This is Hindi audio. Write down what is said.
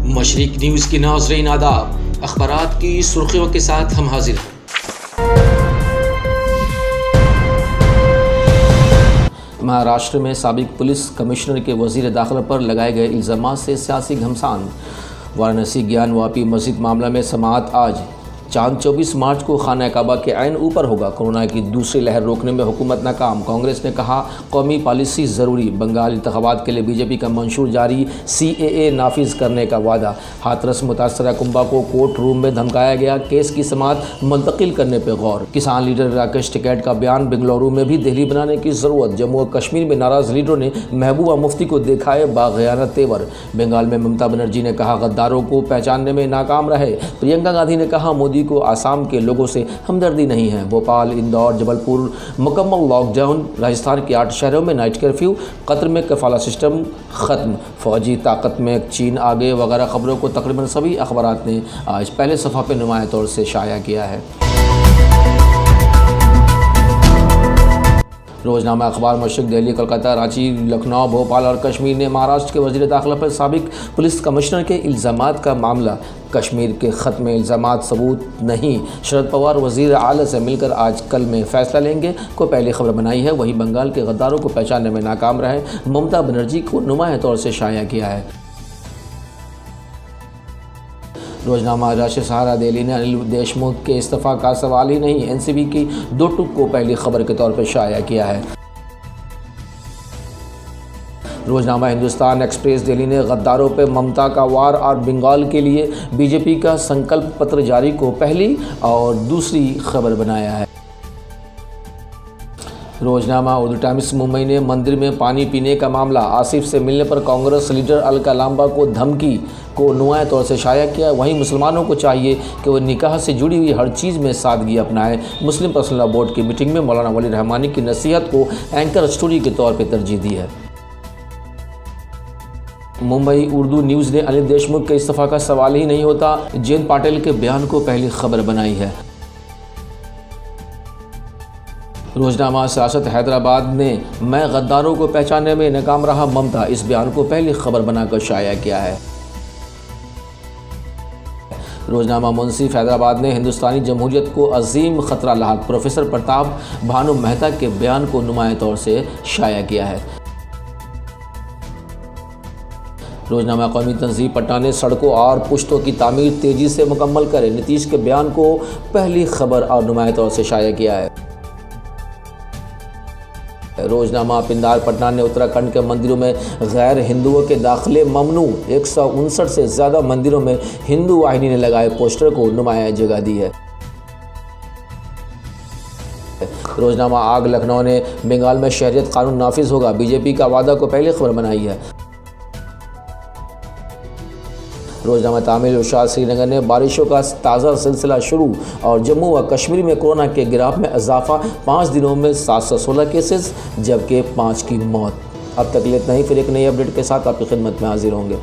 मशरिक न्यूज़ की नाज़रीन आदाब। अखबारात की सुर्खियों के साथ हम हाजिर हैं। महाराष्ट्र में साबिक पुलिस कमिश्नर के वज़ीर दाखिला पर लगाए गए इल्ज़ामात से सियासी घमासान। वाराणसी ज्ञान वापी मस्जिद मामला में समाअत आज। चांद 24 मार्च को खाना काबा के ऐन ऊपर होगा। कोरोना की दूसरी लहर रोकने में हुकूमत नाकाम। कांग्रेस ने कहा कौमी पॉलिसी ज़रूरी। बंगाल इंतखाबात के लिए बीजेपी का मंशूर जारी। CAA नाफिज करने का वादा। हाथरस मुतासरा कुंबा को कोर्ट रूम में धमकाया गया। केस की समाअत मुंतकिल करने पर गौर। किसान लीडर राकेश टिकैत का बयान। बेंगलुरु में भी दिल्ली बनाने की ज़रूरत। जम्मू और कश्मीर में नाराज़ लीडरों ने महबूबा मुफ्ती को दिखाए बाग़ियाना तेवर। बंगाल में ममता बनर्जी ने कहा गद्दारों को पहचानने में नाकाम रहे। प्रियंका गांधी ने कहा मोदी को आसाम के लोगों से हमदर्दी नहीं है। भोपाल, इंदौर, जबलपुर मुकम्मल लॉकडाउन। राजस्थान के 8 शहरों में नाइट कर्फ्यू। कतर में कफाला सिस्टम खत्म। फौजी ताकत में चीन आगे वगैरह खबरों को तकरीबन सभी अखबारात ने आज पहले सफ़ा पर नुमाया तौर से शाया किया है। रोज़नामा अखबार मशरिक दिल्ली, कोलकाता, रांची, लखनऊ, भोपाल और कश्मीर ने महाराष्ट्र के वज़ीर दाखिला पर साबिक पुलिस कमिश्नर के इल्ज़ामात का मामला। कश्मीर के ख़त में इल्ज़ामात सबूत नहीं। शरद पवार वज़ीर आला से मिलकर आज कल में फ़ैसला लेंगे को पहली खबर बनाई है। वहीं बंगाल के गद्दारों को पहचानने में नाकाम रहे ममता बनर्जी को नुमाया तौर से शाया किया है। रोज़नामा राष्ट्रीय सहारा दिल्ली ने अनिल देशमुख के इस्तीफ़ा का सवाल ही नहीं। NCB की 2 टूक को पहली खबर के तौर पर शाया किया है। रोज़नामा हिंदुस्तान एक्सप्रेस दिल्ली ने गद्दारों पर ममता का वार और बंगाल के लिए बीजेपी का संकल्प पत्र जारी को पहली और दूसरी खबर बनाया है। रोज़नामा उर्दू टाइम्स मुंबई ने मंदिर में पानी पीने का मामला। आसिफ से मिलने पर कांग्रेस लीडर अलका लांबा को धमकी को नुमाया तौर से शाया किया। वहीं मुसलमानों को चाहिए कि वह निकाह से जुड़ी हुई हर चीज़ में सादगी अपनाएं। मुस्लिम पर्सनल लॉ बोर्ड की मीटिंग में मौलाना वली रहमानी की नसीहत को एंकर स्टोरी के तौर पर तरजीह दी है। मुंबई उर्दू न्यूज़ ने अनिल देशमुख के इस्तीफ़ा का सवाल ही नहीं होता जयंत पाटिल के बयान को पहली खबर बनाई है। रोज़नामा सियासत हैदराबाद ने मैं गद्दारों को पहचानने में नाकाम रहा ममता, इस बयान को पहली खबर बनाकर शाया किया है। रोज़नामा मुंसिफ हैदराबाद ने हिंदुस्तानी जमहूरियत को अजीम ख़तरा लाहक। प्रोफेसर प्रताप भानु मेहता के बयान को नुमाया तौर से शाया किया है। रोज़नामा कौमी तंजीम पटना ने सड़कों और पुश्तों की तामीर तेज़ी से मुकम्मल करे। नीतीश के बयान को पहली खबर और नुमाया तौर से शाया किया है। रोज़नामा पिंदार पटना ने उत्तराखंड के मंदिरों में गैर हिंदुओं के दाखिले ममनू। 159 से ज़्यादा मंदिरों में हिंदू वाहिनी ने लगाए पोस्टर को नुमाया जगह दी है। रोज़नामा आग लखनऊ ने बंगाल में शहरियत कानून नाफिज होगा। बीजेपी का वादा को पहली खबर बनाई है। रोज़नामा तामिल उशार श्रीनगर ने बारिशों का ताज़ा सिलसिला शुरू और जम्मू व कश्मीर में कोरोना के गिराफ में इजाफा। 5 दिनों में 716 केसेस जबकि 5 की मौत। अब तक इतना ही। फिर एक नई अपडेट के साथ आपकी खिदमत में हाजिर होंगे।